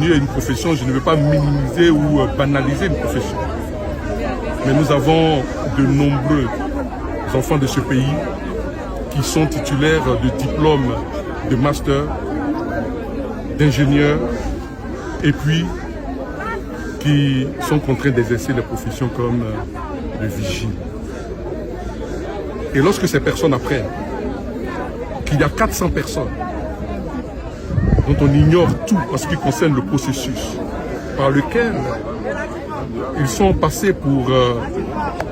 ingénieur est une profession, je ne veux pas minimiser ou banaliser une profession. Mais nous avons de nombreux enfants de ce pays qui sont titulaires de diplômes de master, d'ingénieurs, et puis qui sont contraints d'exercer des professions comme le vigie. Et lorsque ces personnes apprennent qu'il y a 400 personnes dont on ignore tout en ce qui concerne le processus par lequel ils sont passés pour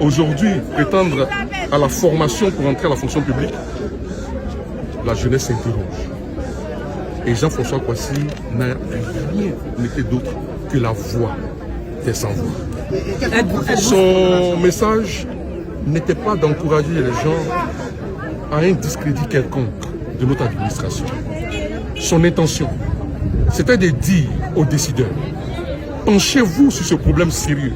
aujourd'hui prétendre à la formation pour entrer à la fonction publique, la jeunesse s'interroge. Et Jean-François Kouassi n'a rien n'était d'autre que la voix des sans-voix. Son message n'était pas d'encourager les gens à un discrédit quelconque de notre administration. Son intention, c'était de dire aux décideurs, penchez-vous sur ce problème sérieux.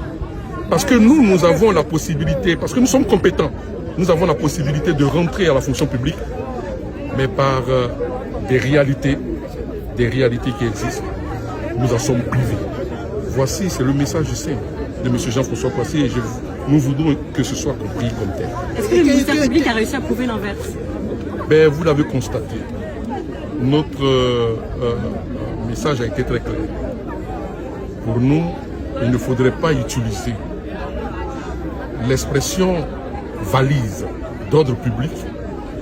Parce que nous avons la possibilité, parce que nous sommes compétents, nous avons la possibilité de rentrer à la fonction publique, mais par des réalités qui existent, nous en sommes privés. Voici, c'est le message simple de M. Jean-François Kouassi et nous voudrons que ce soit compris comme tel. Est-ce que le ministère public a réussi à prouver l'inverse? Ben, vous l'avez constaté. Notre message a été très clair. Pour nous, il ne faudrait pas utiliser l'expression valise d'ordre public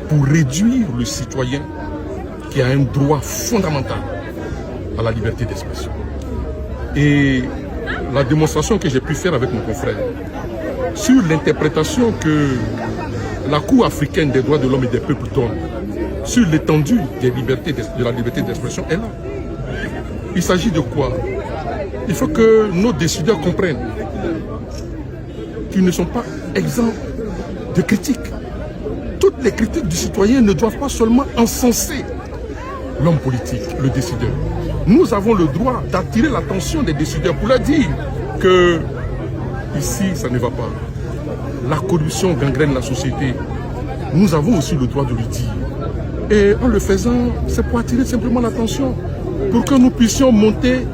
pour réduire le citoyen qui a un droit fondamental à la liberté d'expression. Et la démonstration que j'ai pu faire avec mon confrère sur l'interprétation que la Cour africaine des droits de l'homme et des peuples donne sur l'étendue de la liberté d'expression est là. Il s'agit de quoi? Il faut que nos décideurs comprennent qu'ils ne sont pas exempts de critiques. Toutes les critiques du citoyen ne doivent pas seulement encenser l'homme politique, le décideur. Nous avons le droit d'attirer l'attention des décideurs pour leur dire que ici, ça ne va pas. La corruption gangrène la société. Nous avons aussi le droit de le dire. Et en le faisant, c'est pour attirer simplement l'attention, pour que nous puissions monter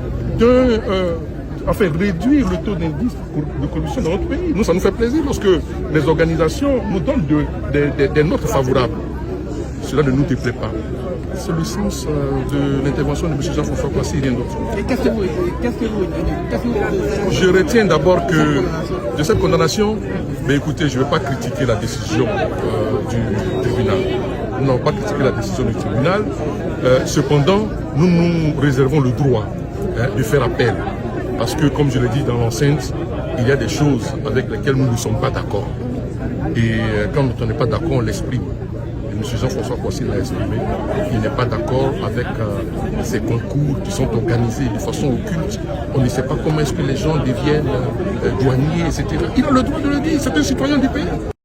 réduire le taux d'indice de corruption dans notre pays. Nous, ça nous fait plaisir lorsque les organisations nous donnent des notes favorables. Cela ne nous déplaît pas. C'est le sens de l'intervention de M. Jean-François Kouassi, rien d'autre. Je retiens d'abord que de cette condamnation, mais écoutez, je ne vais pas critiquer la décision du tribunal. Non, pas critiquer la décision du tribunal. Cependant, nous nous réservons le droit de faire appel. Parce que, comme je l'ai dit dans l'enceinte, il y a des choses avec lesquelles nous ne sommes pas d'accord. Et quand on n'est pas d'accord, on l'exprime. Et M. Jean-François Kouassi l'a exprimé. Il n'est pas d'accord avec ces concours qui sont organisés de façon occulte. On ne sait pas comment est-ce que les gens deviennent douaniers, etc. Il a le droit de le dire, c'est un citoyen du pays.